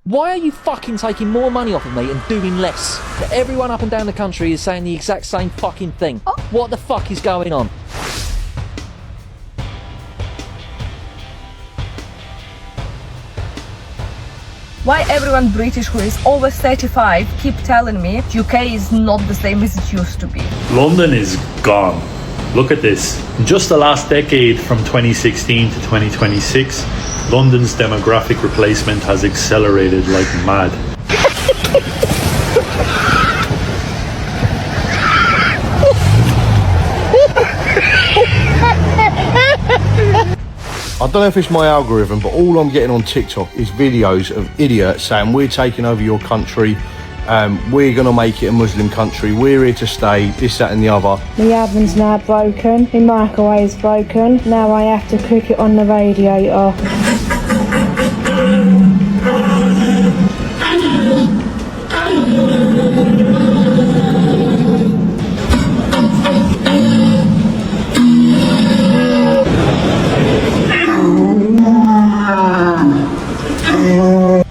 Why are you fucking taking more money off of me and doing less? But everyone up and down the country is saying the exact same fucking thing. What the fuck is going on? Why everyone British who is over 35 keep telling me UK is not the same as it used to be. London is gone. Look at this. In just the last decade, from 2016 to 2026, London's demographic replacement has accelerated like mad. I don't know if it's my algorithm, but all I'm getting on TikTok is videos of idiots saying we're taking over your country, we're going to make it a Muslim country, we're here to stay, this, that and the other. My oven's now broken, my microwave's broken, now I have to cook it on the radiator.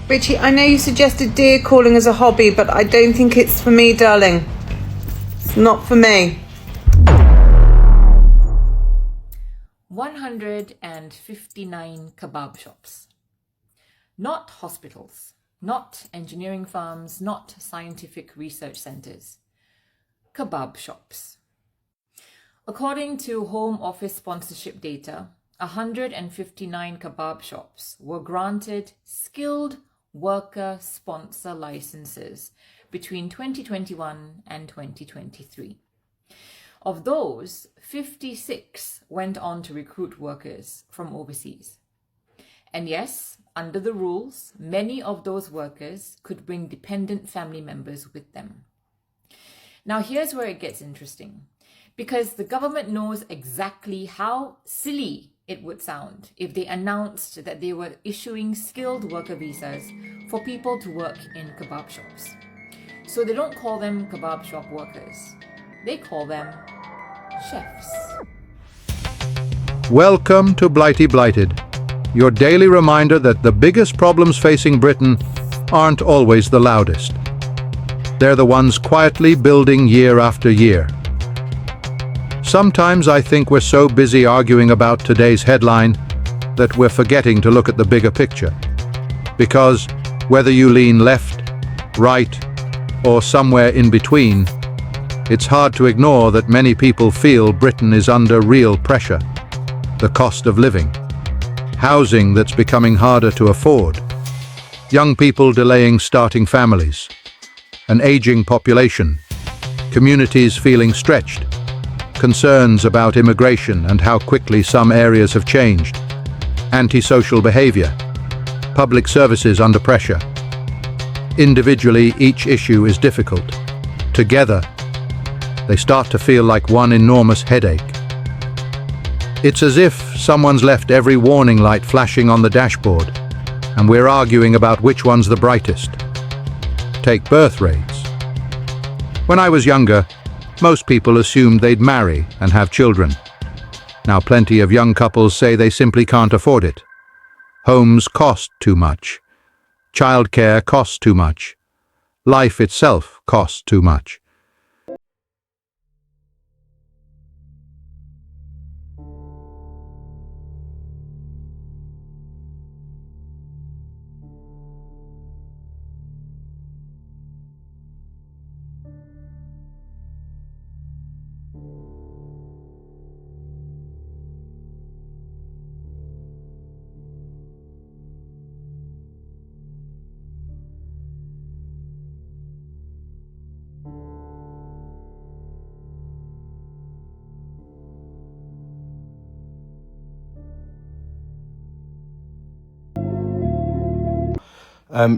Richie, I know you suggested deer calling as a hobby, but I don't think it's for me, darling. It's not for me. 159 kebab shops. Not hospitals, not engineering firms, not scientific research centres. Kebab shops. According to Home Office sponsorship data, 159 kebab shops were granted skilled worker sponsor licenses between 2021 and 2023. Of those, 56 went on to recruit workers from overseas. And yes, under the rules, many of those workers could bring dependent family members with them. Now here's where it gets interesting, because the government knows exactly how silly it would sound if they announced that they were issuing skilled worker visas for people to work in kebab shops. So they don't call them kebab shop workers. They call them chefs. Welcome to Blighty Blighted, your daily reminder that the biggest problems facing Britain aren't always the loudest. They're the ones quietly building year after year. Sometimes I think we're so busy arguing about today's headline that we're forgetting to look at the bigger picture. Because whether you lean left, right, or somewhere in between, it's hard to ignore that many people feel Britain is under real pressure. The cost of living, housing that's becoming harder to afford, young people delaying starting families, an aging population, communities feeling stretched, concerns about immigration and how quickly some areas have changed, antisocial behavior, public services under pressure. Individually, each issue is difficult. Together, they start to feel like one enormous headache. It's as if someone's left every warning light flashing on the dashboard, and we're arguing about which one's the brightest. Take birth rates. When I was younger, most people assumed they'd marry and have children. Now plenty of young couples say they simply can't afford it. Homes cost too much. Childcare costs too much. Life itself costs too much.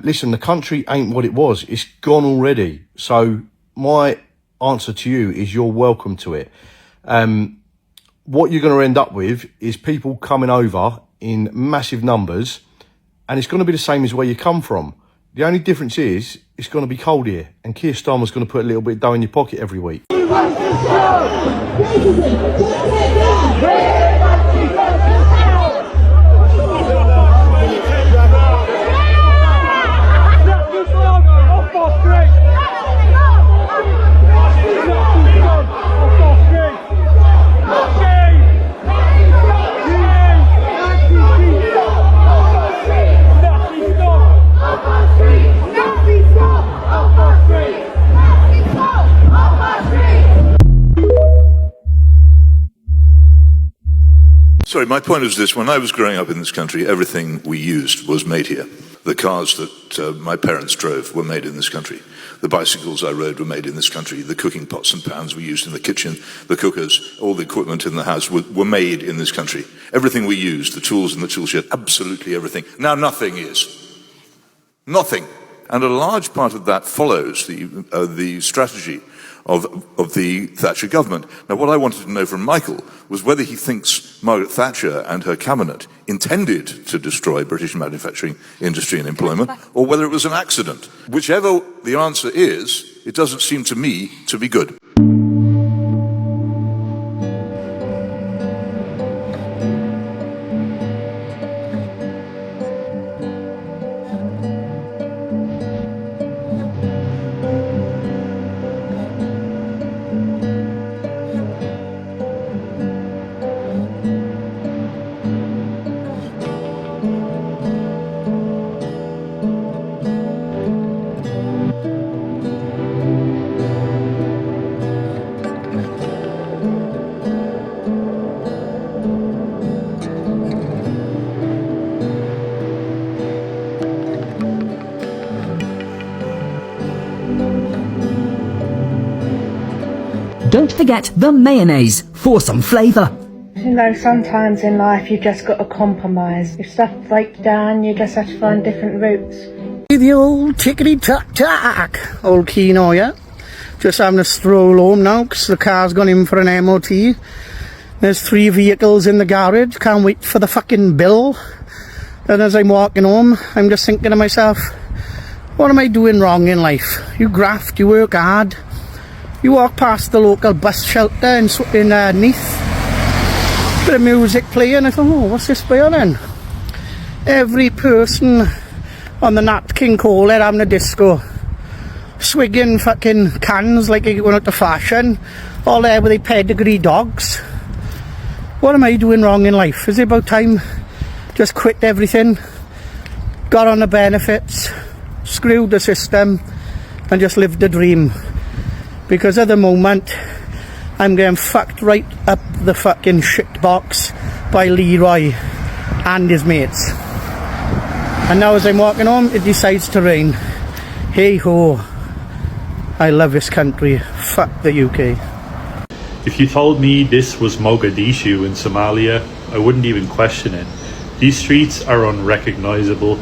Listen, the country ain't what it was. It's gone already. So my answer to you is you're welcome to it. What you're going to end up with is people coming over in massive numbers, and it's going to be the same as where you come from. The only difference is it's going to be cold here, and Keir Starmer's going to put a little bit of dough in your pocket every week. Sorry, my point is this. When I was growing up in this country, everything we used was made here. The cars that my parents drove were made in this country. The bicycles I rode were made in this country. The cooking pots and pans we used in the kitchen, the cookers, all the equipment in the house were made in this country. Everything we used, the tools in the tool shed, absolutely everything. Now nothing is. Nothing. And a large part of that follows the strategy of the Thatcher government. Now, what I wanted to know from Michael was whether he thinks Margaret Thatcher and her cabinet intended to destroy British manufacturing industry and employment, or whether it was an accident. Whichever the answer is, it doesn't seem to me to be good. Don't forget the mayonnaise for some flavour. You know, sometimes in life you've just got to compromise. If stuff breaks down, you just have to find different routes. The old tickety-tack-tack, old Keno, yeah? Just having a stroll home now, because the car's gone in for an MOT. There's 3 vehicles in the garage, can't wait for the fucking bill. And as I'm walking home, I'm just thinking to myself, what am I doing wrong in life? You graft, you work hard. You walk past the local bus shelter in Neath, bit of music playing, I thought, oh, what's this playing? Every person on the Nat King Cole, they're having a disco, swigging fucking cans like they're going out to fashion, all there with their pedigree dogs. What am I doing wrong in life? Is it about time just quit everything, got on the benefits, screwed the system, and just lived the dream? Because at the moment, I'm getting fucked right up the fucking shit box by Leroy and his mates. And now as I'm walking home, it decides to rain. Hey ho, I love this country. Fuck the UK. If you told me this was Mogadishu in Somalia, I wouldn't even question it. These streets are unrecognisable.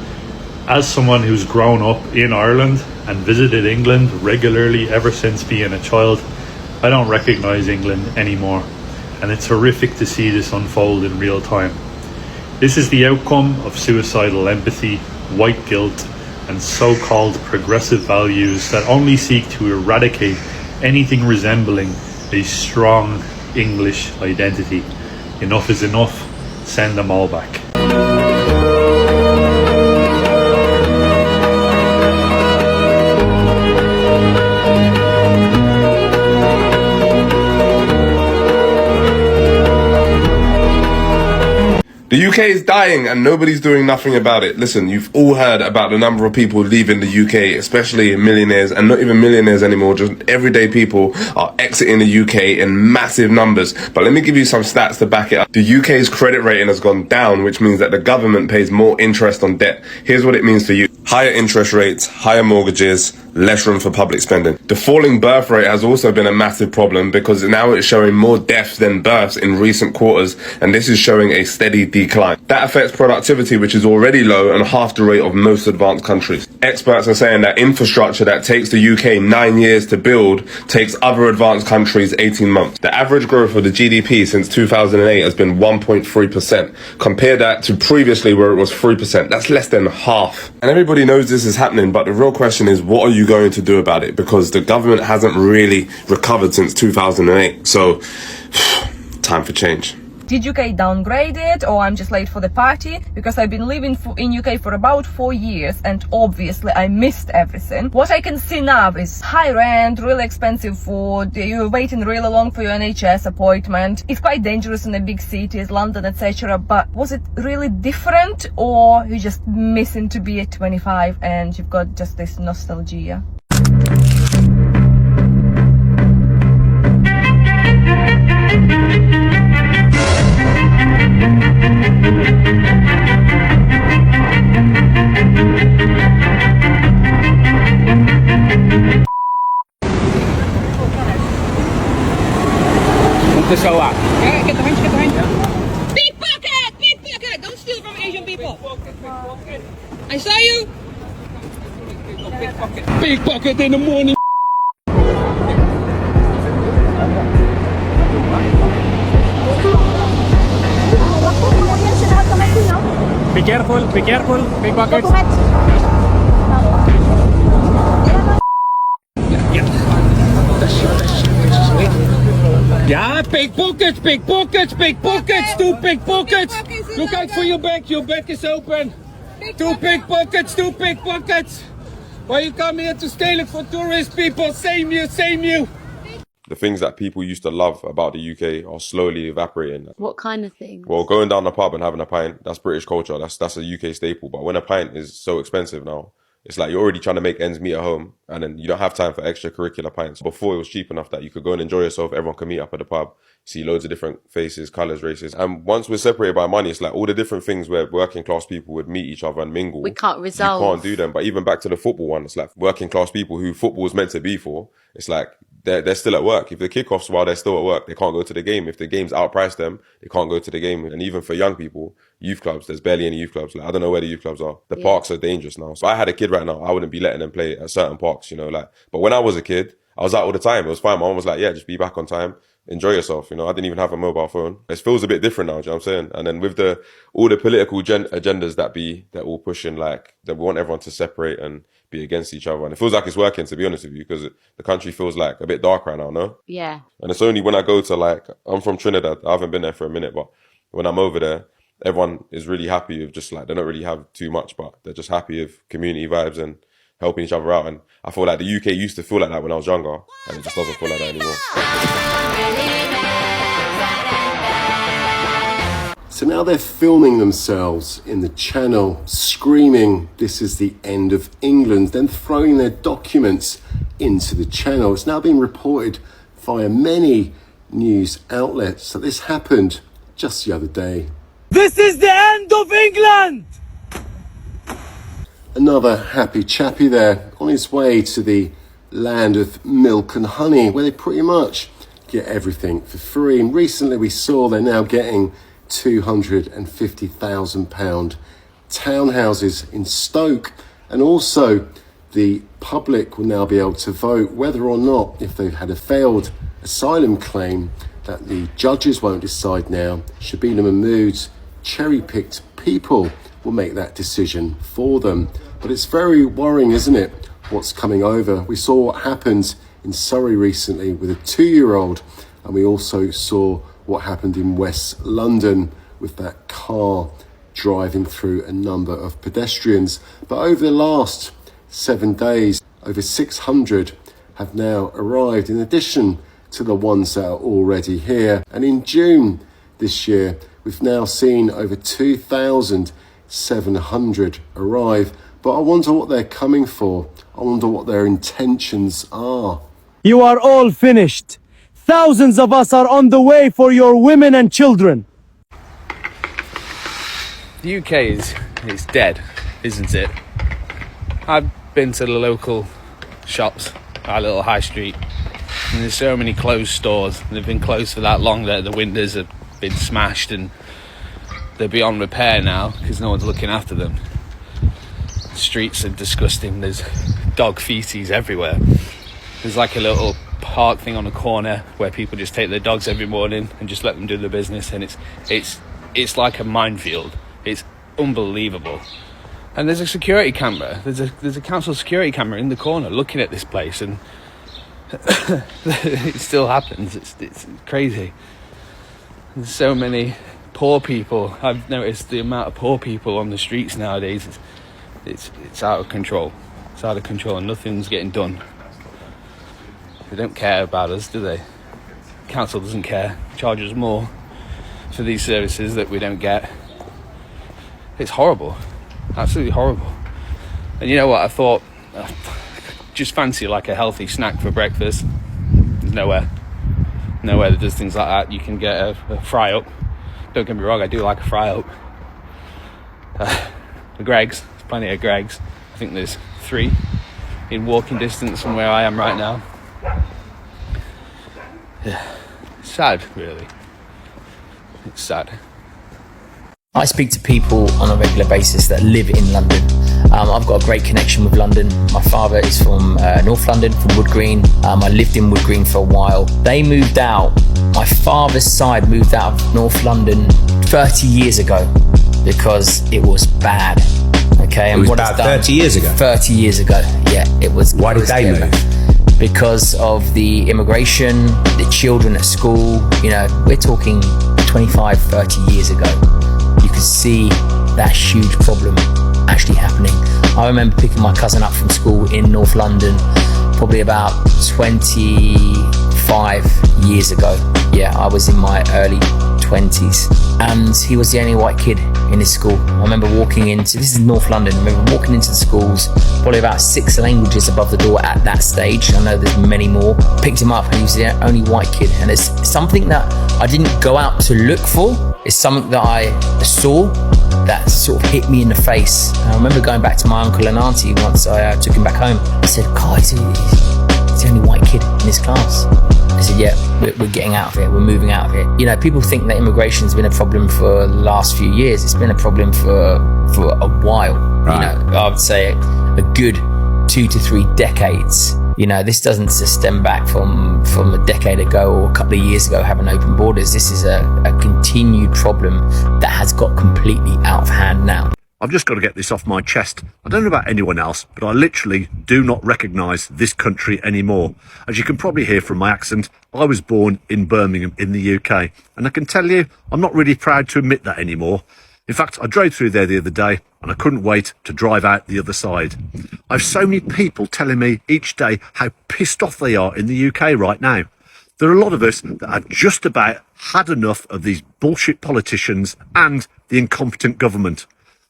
As someone who's grown up in Ireland and visited England regularly ever since being a child, I don't recognise England anymore, and it's horrific to see this unfold in real time. This is the outcome of suicidal empathy, white guilt, and so-called progressive values that only seek to eradicate anything resembling a strong English identity. Enough is enough. Send them all back. The UK is dying and nobody's doing nothing about it. Listen, you've all heard about the number of people leaving the UK, especially millionaires, and not even millionaires anymore, just everyday people are exiting the UK in massive numbers. But let me give you some stats to back it up. The UK's credit rating has gone down, which means that the government pays more interest on debt. Here's what it means for you. Higher interest rates, higher mortgages, less room for public spending. The falling birth rate has also been a massive problem because now it's showing more deaths than births in recent quarters, and this is showing a steady decline. That affects productivity, which is already low and half the rate of most advanced countries. Experts are saying that infrastructure that takes the UK 9 years to build takes other advanced countries 18 months. The average growth of the GDP since 2008 has been 1.3%. Compare that to previously where it was 3%. That's less than half. And everybody knows this is happening, but the real question is, what are you going to do about it? Because the government hasn't really recovered since 2008. So, time for change. Did UK downgrade it, or I'm just late for the party? Because I've been living in UK for about 4 years and obviously I missed everything. What I can see now is high rent, really expensive food, you're waiting really long for your NHS appointment. It's quite dangerous in the big cities, London, etc. But was it really different, or you just missing to be at 25 and you've got just this nostalgia? so what? Yeah, get behind. Pickpocket! Pickpocket! Don't steal from Asian people. I saw you. Pickpocket in the morning. Be careful, pickpockets. Yeah, pickpockets, two pickpockets. Look out for your back is open. Two pickpockets. Why you come here to steal it for tourist people? Same you. The things that people used to love about the UK are slowly evaporating. What kind of thing? Well, going down the pub and having a pint, that's British culture. That's a UK staple. But when a pint is so expensive now, it's like you're already trying to make ends meet at home, and then you don't have time for extracurricular pints. Before, it was cheap enough that you could go and enjoy yourself. Everyone could meet up at the pub, see loads of different faces, colours, races. And once we're separated by money, it's like all the different things where working class people would meet each other and mingle. We can't resolve. You can't do them. But even back to the football one, it's like working class people who football was meant to be for. It's like they're still at work. If the kickoffs while they're still at work, they can't go to the game. If the game's outpriced them, they can't go to the game. And even for young people, youth clubs, there's barely any youth clubs. Like, I don't know where the youth clubs are. The parks are dangerous now. So I had a kid right now, I wouldn't be letting them play at certain parks, you know, like, but when I was a kid, I was out all the time. It was fine. My mom was like, yeah, just be back on time. Enjoy yourself. You know, I didn't even have a mobile phone. It feels a bit different now, do you know what I'm saying? And then with all the political agendas that all pushing, like, that we want everyone to separate and be against each other. And it feels like it's working, to be honest with you, because the country feels like a bit dark right now, no? Yeah. And it's only when I go to, like, I'm from Trinidad. I haven't been there for a minute, but when I'm over there, everyone is really happy with just like, they don't really have too much, but they're just happy with community vibes and helping each other out. And I feel like the UK used to feel like that when I was younger, and it just doesn't feel like that anymore. So now they're filming themselves in the channel, screaming, "This is the end of England," then throwing their documents into the channel. It's now being reported via many news outlets that this happened just the other day. This is the end of England! Another happy chappy there on his way to the land of milk and honey, where they pretty much get everything for free. And recently we saw they're now getting £250,000 townhouses in Stoke, and also the public will now be able to vote whether or not, if they've had a failed asylum claim, that the judges won't decide now. Shabina Mahmood's cherry-picked people will make that decision for them. But it's very worrying, isn't it, what's coming over? We saw what happened in Surrey recently with a 2-year-old, and we also saw what happened in West London with that car driving through a number of pedestrians. But over the last 7 days, over 600 have now arrived, in addition to the ones that are already here. And in June this year, we've now seen over 2,700 arrive. But I wonder what they're coming for. I wonder what their intentions are. You are all finished. Thousands of us are on the way for your women and children. The UK is dead, isn't it? I've been to the local shops, our little high street, and there's so many closed stores. They've been closed for that long that the windows have been smashed and they're beyond repair now because no one's looking after them. The streets are disgusting. There's dog feces everywhere. There's like a little park thing on the corner where people just take their dogs every morning and just let them do their business, and it's like a minefield. It's unbelievable. And there's a security camera. There's a council security camera in the corner looking at this place, and it still happens. It's crazy. There's so many poor people. I've noticed the amount of poor people on the streets nowadays. It's out of control. It's out of control, and nothing's getting done. They don't care about us, do they? Council doesn't care. Charges more for these services that we don't get. It's horrible. Absolutely horrible. And you know what? I thought, just fancy like a healthy snack for breakfast. There's nowhere that does things like that. You can get a fry up. Don't get me wrong, I do like a fry up. The Greggs, there's plenty of Greggs. I think there's 3 in walking distance from where I am right now. Yeah, sad, really. It's sad. I speak to people on a regular basis that live in London. I've got a great connection with London. My father is from North London, from Wood Green. I lived in Wood Green for a while. They moved out. My father's side moved out of North London 30 years ago because it was bad. Okay, and it was bad 30 years ago? 30 years ago, yeah. It was. Why did they move? Because of the immigration, the children at school. You know, we're talking 25, 30 years ago. You could see that huge problem actually happening. I remember picking my cousin up from school in North London probably about 25 years ago. Yeah, I was in my early 20s and he was the only white kid in his school. I remember walking into, this is North London, I remember walking into the schools, probably about 6 languages above the door at that stage. I know there's many more. Picked him up and he was the only white kid, and it's something that I didn't go out to look for. It's something that I saw that sort of hit me in the face. And I remember going back to my uncle and auntie once I took him back home. I said, God, he's the only white kid in his class. I said, yeah, we're getting out of here, we're moving out of here. You know, people think that immigration's been a problem for the last few years. It's been a problem for a while. Right. You know, I would say a good 2 to 3 decades. You know, this doesn't just stem back from a decade ago or a couple of years ago having open borders. This is a continued problem that has got completely out of hand now. I've just got to get this off my chest. I don't know about anyone else, but I literally do not recognise this country anymore. As you can probably hear from my accent, I was born in Birmingham in the UK, and I can tell you, I'm not really proud to admit that anymore. In fact, I drove through there the other day and I couldn't wait to drive out the other side. I have so many people telling me each day how pissed off they are in the UK right now. There are a lot of us that have just about had enough of these bullshit politicians and the incompetent government.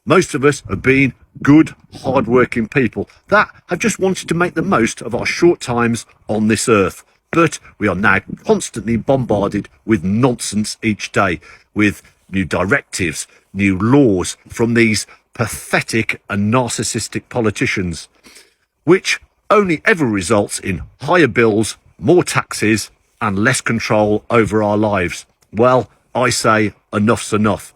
Most of us have been good, hard-working people that have just wanted to make the most of our short times on this earth. But we are now constantly bombarded with nonsense each day, with new directives, new laws from these pathetic and narcissistic politicians, which only ever results in higher bills, more taxes, and less control over our lives. Well, I say enough's enough.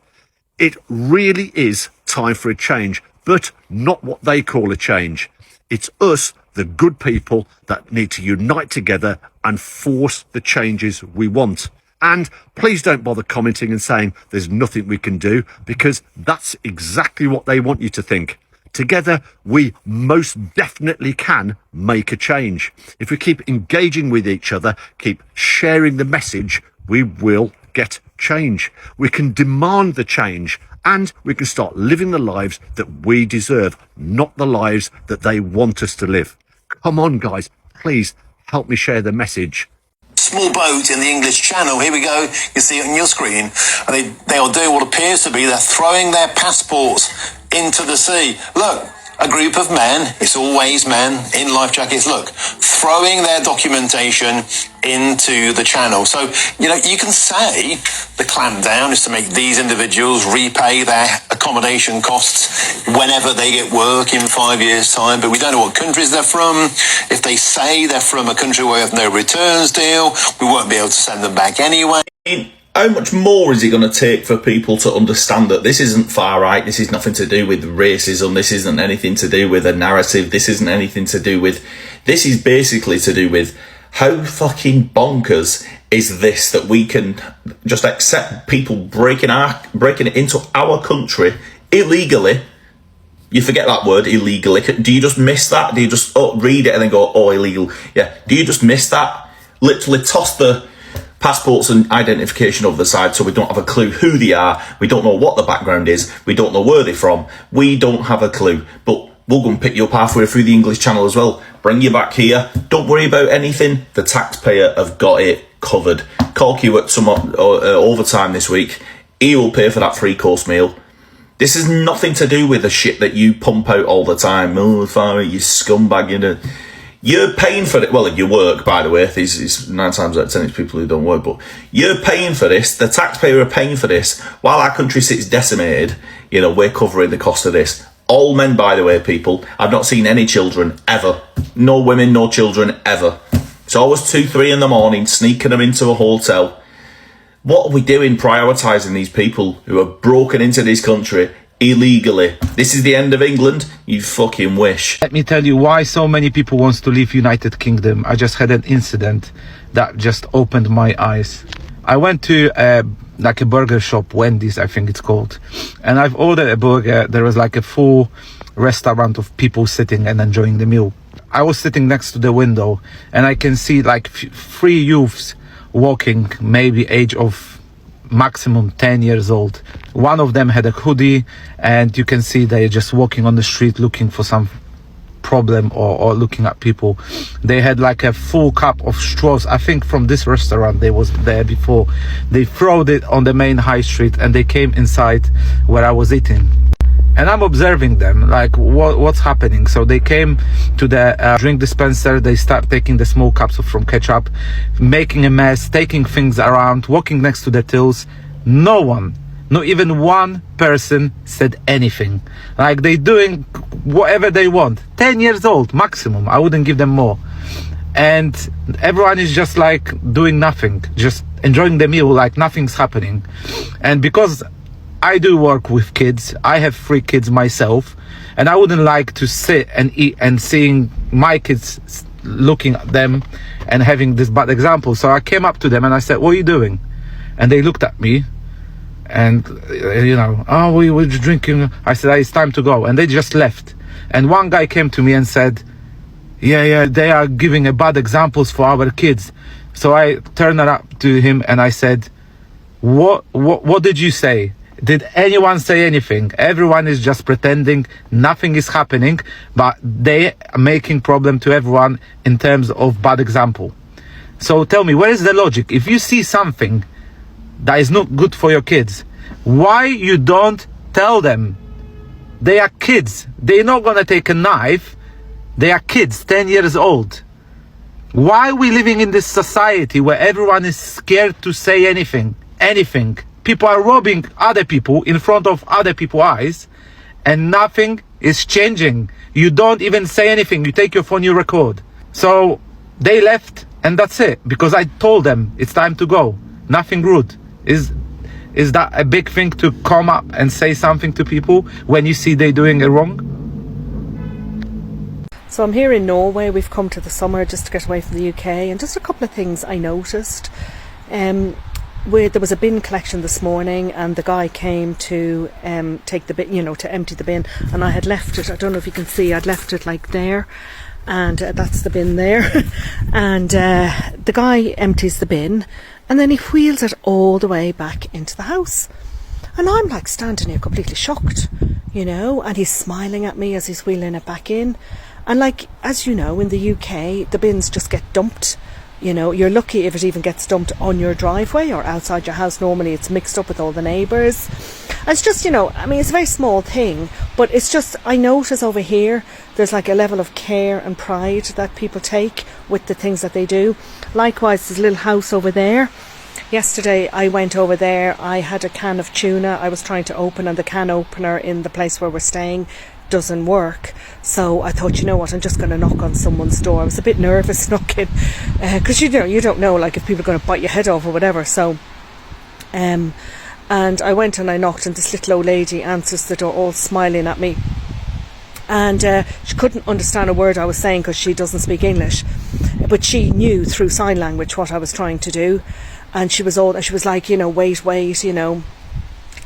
It really is time for a change, but not what they call a change. It's us, the good people, that need to unite together and force the changes we want. And please don't bother commenting and saying there's nothing we can do, because that's exactly what they want you to think. Together, we most definitely can make a change. If we keep engaging with each other, keep sharing the message, we will get change. We can demand the change, and we can start living the lives that we deserve, not the lives that they want us to live. Come on, guys, please help me share the message. Small boat in the English Channel. Here we go. You see it on your screen. And they are doing what appears to be, they're throwing their passports into the sea. Look, a group of men, it's always men in life jackets, look, throwing their documentation into the channel. So, you know, you can say the clampdown is to make these individuals repay their accommodation costs whenever they get work in 5 years' time, but we don't know what countries they're from. If they say they're from a country where we have no returns deal, we won't be able to send them back anyway. How much more is it going to take for people to understand that this isn't far right, this is nothing to do with racism, this isn't anything to do with a narrative, this isn't anything to do with... This is basically to do with how fucking bonkers is this that we can just accept people breaking it into our country illegally. You forget that word, illegally. Do you just miss that? Do you just read it and then go, oh, illegal? Yeah. Do you just miss that? Literally toss the passports and identification over the side so we don't have a clue who they are. We don't know what the background is. We don't know where they're from. We don't have a clue. But we'll go and pick you up halfway through the English Channel as well. Bring you back here. Don't worry about anything. The taxpayer have got it covered. Corky worked some overtime this week. He will pay for that 3-course meal. This has nothing to do with the shit that you pump out all the time. Oh, Farah, you scumbag, you know. You're paying for it. Well, if you work, by the way, it's 9 times out of 10 it's people who don't work, but you're paying for this. The taxpayer are paying for this. While our country sits decimated, you know, we're covering the cost of this. All men, by the way, people. I've not seen any children, ever. No women, no children, ever. It's always 2, 3 in the morning, sneaking them into a hotel, What are we doing prioritising these people who have broken into this country illegally? This is the end of England? You fucking wish. Let me tell you why so many people wants to leave United Kingdom. I just had an incident that just opened my eyes. I went to like a burger shop, Wendy's I think it's called, and I've ordered a burger. There was like a full restaurant of people sitting and enjoying the meal. I was sitting next to the window and I can see like 3 youths walking, maybe age of maximum 10 years old. One of them had a hoodie and you can see they're just walking on the street looking for some problem or looking at people. They had like a full cup of straws, I think from this restaurant they was there before. They throwed it on the main high street and they came inside where I was eating. And I'm observing them, like what's happening. So they came to the drink dispenser, they start taking the small cups from ketchup, making a mess, taking things around, walking next to the tills. No one, not even one person said anything. Like they doing whatever they want. 10 years old maximum, I wouldn't give them more. And everyone is just like doing nothing, just enjoying the meal like nothing's happening. And because I do work with kids, I have 3 kids myself, and I wouldn't like to sit and eat and seeing my kids looking at them and having this bad example. So I came up to them and I said, what are you doing? And they looked at me and, you know, oh, we were drinking. I said, it's time to go. And they just left. And one guy came to me and said, yeah, they are giving a bad examples for our kids. So I turned up to him and I said, what did you say? Did anyone say anything? Everyone is just pretending nothing is happening, but they are making problem to everyone in terms of bad example. So tell me, where is the logic? If you see something that is not good for your kids, why you don't tell them? They are kids. They're not gonna take a knife. They are kids, 10 years old. Why are we living in this society where everyone is scared to say anything? Anything. People are robbing other people in front of other people's eyes and nothing is changing. You don't even say anything. You take your phone, you record. So they left and that's it, because I told them it's time to go. Nothing rude. Is that a big thing to come up and say something to people when you see they're doing it wrong? So I'm here in Norway. We've come to the summer just to get away from the UK, and just a couple of things I noticed. There was a bin collection this morning and the guy came to take the bin, you know, to empty the bin, and I had left it, I don't know if you can see, I'd left it like there, and that's the bin there. And the guy empties the bin and then he wheels it all the way back into the house, and I'm like standing here completely shocked, you know, and he's smiling at me as he's wheeling it back in. And like, as you know, in the UK the bins just get dumped. You know, you're lucky if it even gets dumped on your driveway or outside your house. Normally it's mixed up with all the neighbours. It's just, you know, I mean, it's a very small thing, but it's just, I notice over here there's like a level of care and pride that people take with the things that they do. Likewise, there's a little house over there. Yesterday I went over there, I had a can of tuna I was trying to open, and the can opener in the place where we're staying doesn't work. So I thought, you know what, I'm just going to knock on someone's door. I was a bit nervous knocking because you don't know like if people are going to bite your head off or whatever. So and I went and I knocked, and this little old lady answers the door all smiling at me, and she couldn't understand a word I was saying because she doesn't speak English, but she knew through sign language what I was trying to do. And she was like, you know, wait, you know,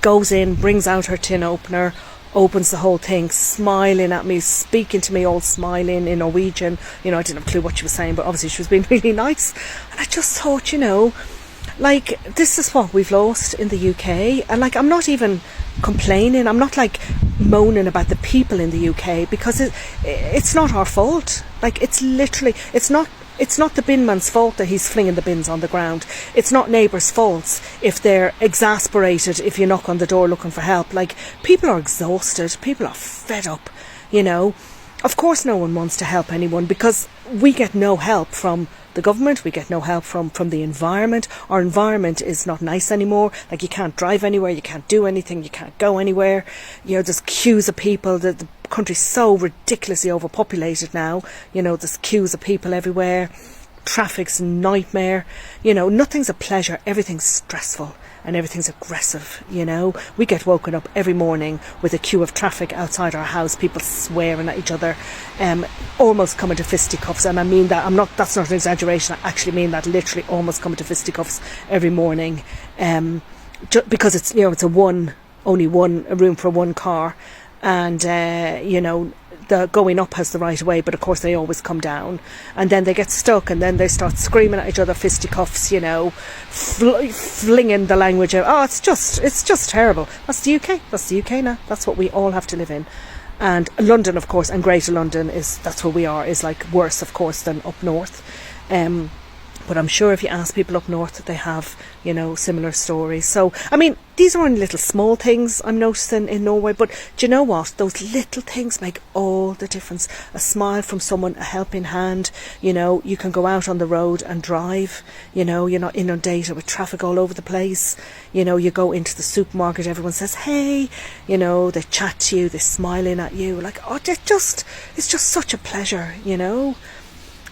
goes in, brings out her tin opener, opens the whole thing, smiling at me, speaking to me, all smiling in Norwegian. You know, I didn't have a clue what she was saying, but obviously she was being really nice. And I just thought, you know, like, this is what we've lost in the UK. And like, I'm not even complaining, I'm not like moaning about the people in the UK, because it's not our fault. Like, it's literally, it's not the bin man's fault that he's flinging the bins on the ground. It's not neighbours' faults if they're exasperated if you knock on the door looking for help. Like, people are exhausted, people are fed up, you know. Of course no one wants to help anyone, because we get no help from the government, we get no help from the environment. Our environment is not nice anymore. Like, you can't drive anywhere, you can't do anything, you can't go anywhere. You know, there's queues of people. The country's so ridiculously overpopulated now. You know, there's queues of people everywhere. traffic's a nightmare. You know, nothing's a pleasure, everything's stressful and everything's aggressive, you know. We get woken up every morning with a queue of traffic outside our house, people swearing at each other, almost coming to fisticuffs, and I mean that, that's not an exaggeration, I actually mean that, literally almost coming to fisticuffs every morning, because it's, you know, it's a room for one car, and you know, the going up has the right of way, but of course they always come down, and then they get stuck, and then they start screaming at each other, fisticuffs, you know, flinging the language out. Oh, it's just terrible. That's the UK now. That's what we all have to live in. And London, of course, and Greater London, that's where we are, is like worse, of course, than up north. But I'm sure if you ask people up north, they have, you know, similar stories. So, I mean, these are only little small things I'm noticing in Norway, but do you know what? Those little things make all the difference. A smile from someone, a helping hand, you know, you can go out on the road and drive, you know, you're not inundated with traffic all over the place. You know, you go into the supermarket, everyone says, hey, you know, they chat to you, they're smiling at you, like, oh, it's just such a pleasure, you know.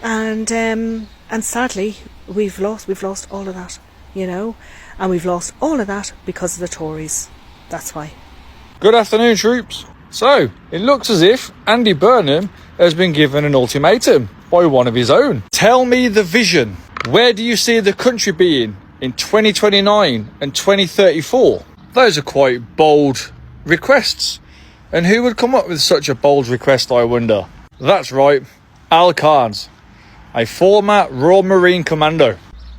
And sadly, we've lost all of that, you know, and we've lost all of that because of the Tories. That's why. Good afternoon, troops. So, it looks as if Andy Burnham has been given an ultimatum by one of his own. Tell me the vision. Where do you see the country being in 2029 and 2034? Those are quite bold requests. And who would come up with such a bold request, I wonder? That's right, Al Carnes, a former Royal Marine Commando.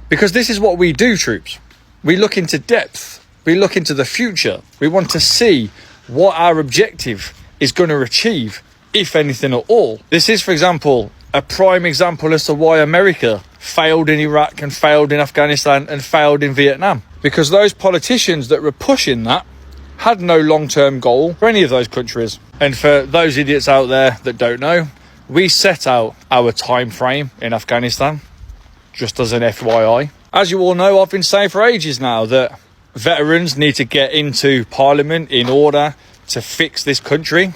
Because this is what we do, troops. We look into depth. We look into the future. We want to see what our objective is going to achieve, if anything at all. This is, for example, a prime example as to why America failed in Iraq and failed in Afghanistan and failed in Vietnam. Because those politicians that were pushing that had no long-term goal for any of those countries. And for those idiots out there that don't know, we set out our time frame in Afghanistan, just as an FYI. As you all know, I've been saying for ages now that veterans need to get into Parliament in order to fix this country.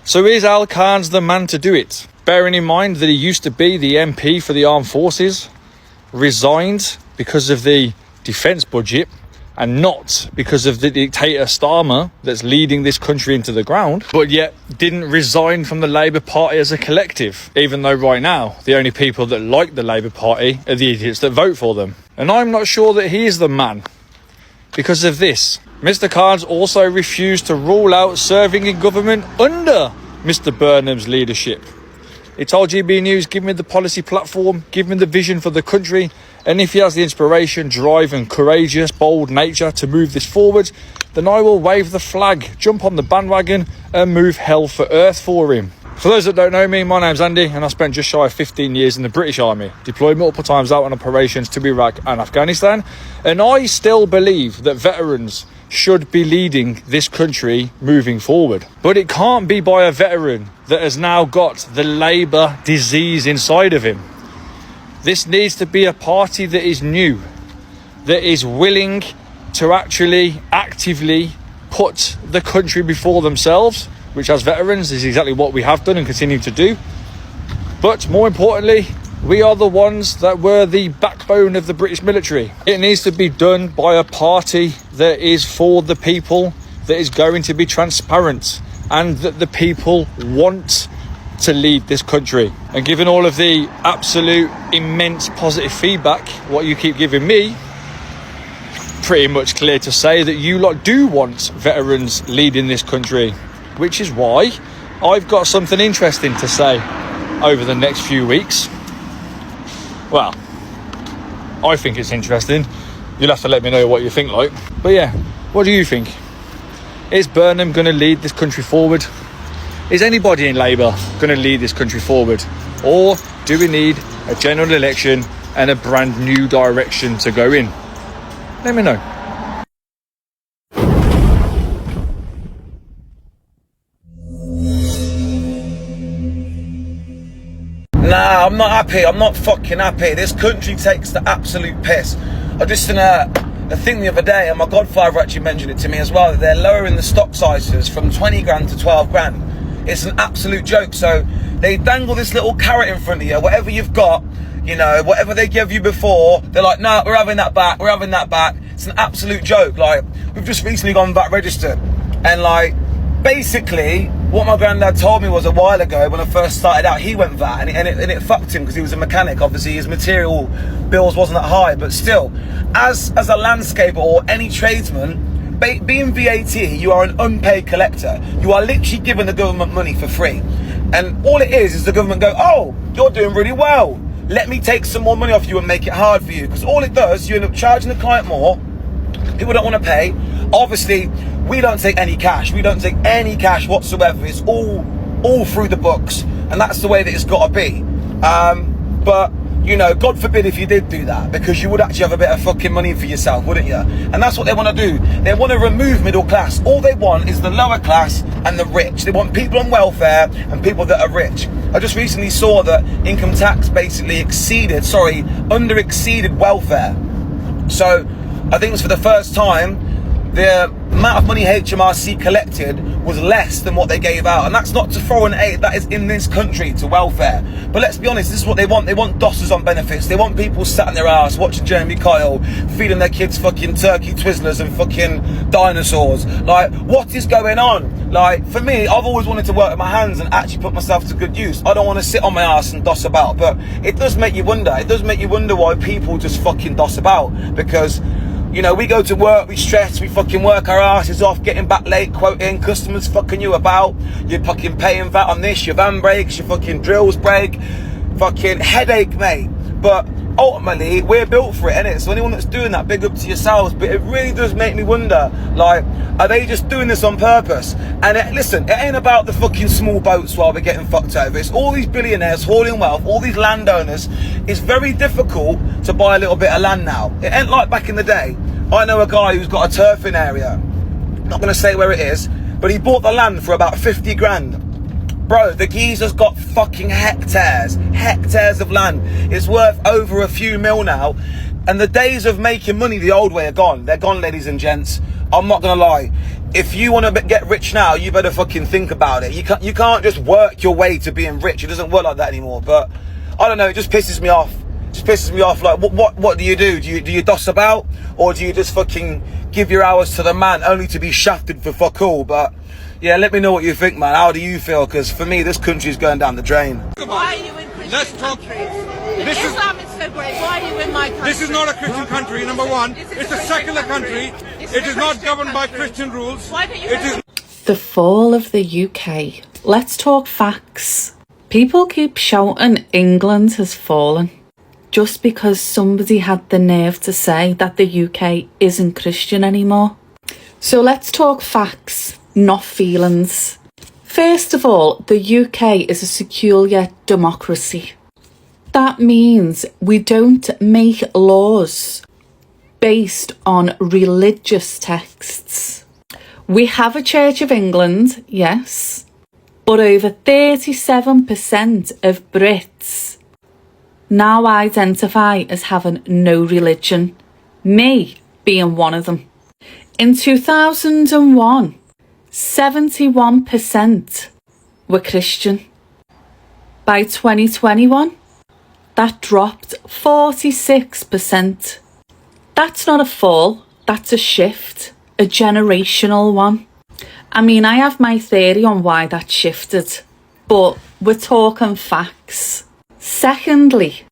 So is Al Carnes the man to do it? Bearing in mind that he used to be the MP for the Armed Forces, resigned because of the defence budget, and not because of the dictator Starmer that's leading this country into the ground, but yet didn't resign from the Labour Party as a collective, even though right now the only people that like the Labour Party are the idiots that vote for them. And I'm not sure that he is the man because of this. Mr. Carnes also refused to rule out serving in government under Mr. Burnham's leadership. He told GB News, give me the policy platform, give me the vision for the country, and if he has the inspiration, drive and courageous, bold nature to move this forward, then I will wave the flag, jump on the bandwagon and move hell for earth for him. For those that don't know me, my name's Andy and I spent just shy of 15 years in the British Army, deployed multiple times out on operations to Iraq and Afghanistan, and I still believe that veterans should be leading this country moving forward. But it can't be by a veteran that has now got the Labour disease inside of him. This needs to be a party that is new, that is willing to actually actively put the country before themselves, which as veterans is exactly what we have done and continue to do. But more importantly, we are the ones that were the backbone of the British military. It needs to be done by a party that is for the people, that is going to be transparent, and that the people want to lead this country. And given all of the absolute immense positive feedback, what you keep giving me, pretty much clear to say that you lot do want veterans leading this country, which is why I've got something interesting to say over the next few weeks. Well, I think it's interesting. You'll have to let me know what you think, like. But yeah, what do you think? Is Burnham going to lead this country forward? Is anybody in Labour going to lead this country forward? Or do we need a general election and a brand new direction to go in? Let me know. Nah, I'm not happy. I'm not fucking happy. This country takes the absolute piss. I just seen a thing the other day, and my godfather actually mentioned it to me as well, that they're lowering the stock sizes from 20 grand to 12 grand. It's an absolute joke. So they dangle this little carrot in front of you. Whatever you've got, You know, whatever they gave you before, they're like, no, we're having that back, we're having that back. It's an absolute joke. Like, we've just recently gone VAT registered. And like, basically, what my granddad told me was a while ago when I first started out, he went VAT and it fucked him because he was a mechanic. Obviously, his material bills wasn't that high, but still, as a landscaper or any tradesman, being VAT, you are an unpaid collector. You are literally giving the government money for free. And all it is the government go, oh, you're doing really well. Let me take some more money off you and make it hard for you. Because all it does, you end up charging the client more. People don't want to pay. Obviously, we don't take any cash. We don't take any cash whatsoever. It's all through the books. And that's the way that it's got to be. But, you know, God forbid if you did do that, because you would actually have a bit of fucking money for yourself, wouldn't you? And that's what they want to do. They want to remove middle class. All they want is the lower class and the rich. They want people on welfare and people that are rich. I just recently saw that income tax basically under exceeded welfare. So I think it was for the first time, the amount of money HMRC collected was less than what they gave out. And that's not to foreign aid, that is in this country to welfare. But let's be honest, this is what they want. They want dossers on benefits. They want people sat in their ass watching Jeremy Kyle, feeding their kids fucking turkey Twizzlers and fucking dinosaurs. Like, what is going on? Like, for me, I've always wanted to work with my hands and actually put myself to good use. I don't want to sit on my ass and doss about. But it does make you wonder. It does make you wonder why people just fucking doss about. Because, you know, we go to work, we stress, we fucking work our asses off, getting back late, quoting, customers fucking you about, you're fucking paying VAT on this, your van breaks, your fucking drills break, fucking headache, mate. But ultimately, we're built for it, innit? So anyone that's doing that, big up to yourselves. But it really does make me wonder, like, are they just doing this on purpose? And listen, it ain't about the fucking small boats while we're getting fucked over. It's all these billionaires hauling wealth, all these landowners. It's very difficult to buy a little bit of land now. It ain't like back in the day. I know a guy who's got a turfing area. I'm not going to say where it is, but he bought the land for about 50 grand. Bro, the geezer's got fucking hectares of land. It's worth over a few mil now. And the days of making money the old way are gone. They're gone, ladies and gents. I'm not gonna lie. If you want to get rich now, you better fucking think about it. You can't just work your way to being rich. It doesn't work like that anymore. But I don't know, it just pisses me off. Like, what do you do? Do you doss about? Or do you just fucking give your hours to the man only to be shafted for fuck all? But yeah, let me know what you think, man. How do you feel? Because for me, this country's going down the drain. Why are you in Christian countries? If Islam is so great, why are you in my country? This is not a Christian country, number one. It's a secular country. It is not governed by Christian rules. Why don't you The fall of the UK. Let's talk facts. People keep shouting England has fallen just because somebody had the nerve to say that the UK isn't Christian anymore. So let's talk facts, not feelings. First of all, the UK is a secular democracy. That means we don't make laws based on religious texts. We have a Church of England, yes, but over 37% of Brits now identify as having no religion, me being one of them. In 2001, 71% were Christian. By 2021, that dropped 46%. That's not a fall, that's a shift, a generational one. I mean, I have my theory on why that shifted, but we're talking facts. Secondly,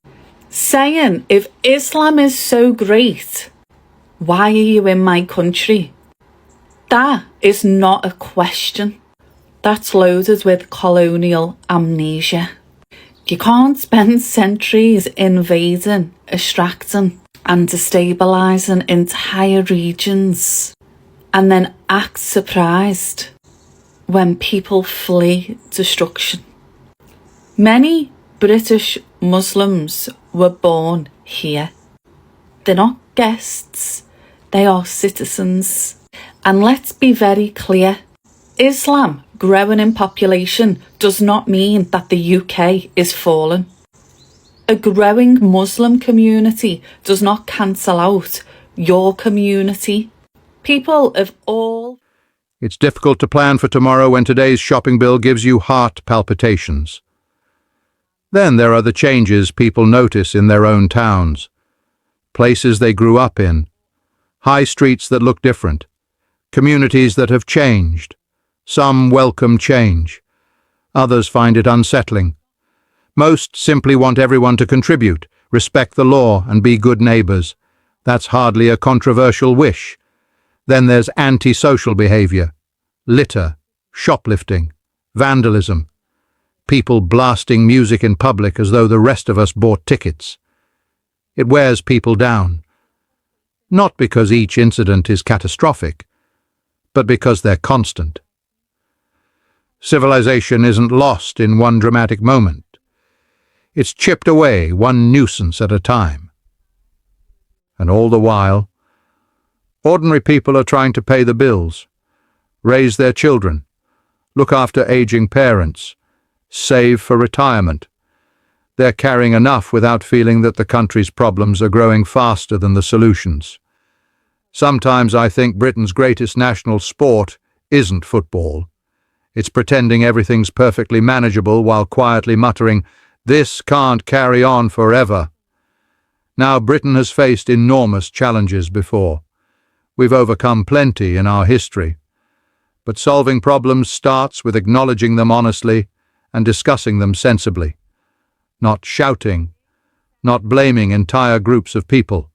saying if Islam is so great, why are you in my country? That is not a question. That's loaded with colonial amnesia. You can't spend centuries invading, extracting and destabilising entire regions and then act surprised when people flee destruction. Many British Muslims were born here. They're not guests, they are citizens. And let's be very clear, Islam growing in population does not mean that the UK is falling. A growing Muslim community does not cancel out your community. People of all... It's difficult to plan for tomorrow when today's shopping bill gives you heart palpitations. Then there are the changes people notice in their own towns, places they grew up in, high streets that look different, communities that have changed. Some welcome change. Others find it unsettling. Most simply want everyone to contribute, respect the law, and be good neighbours. That's hardly a controversial wish. Then there's anti-social behaviour, litter, shoplifting, vandalism, people blasting music in public as though the rest of us bought tickets. It wears people down. Not because each incident is catastrophic, but because they're constant. Civilization isn't lost in one dramatic moment. It's chipped away one nuisance at a time. And all the while, ordinary people are trying to pay the bills, raise their children, look after aging parents, save for retirement. They're carrying enough without feeling that the country's problems are growing faster than the solutions. Sometimes I think Britain's greatest national sport isn't football. It's pretending everything's perfectly manageable while quietly muttering, "This can't carry on forever." Now, Britain has faced enormous challenges before. We've overcome plenty in our history. But solving problems starts with acknowledging them honestly and discussing them sensibly. Not shouting, not blaming entire groups of people,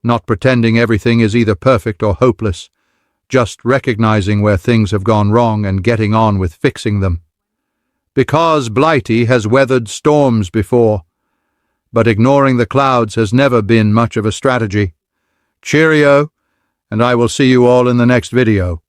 not pretending everything is either perfect or hopeless, just recognizing where things have gone wrong and getting on with fixing them. Because Blighty has weathered storms before, but ignoring the clouds has never been much of a strategy. Cheerio, and I will see you all in the next video.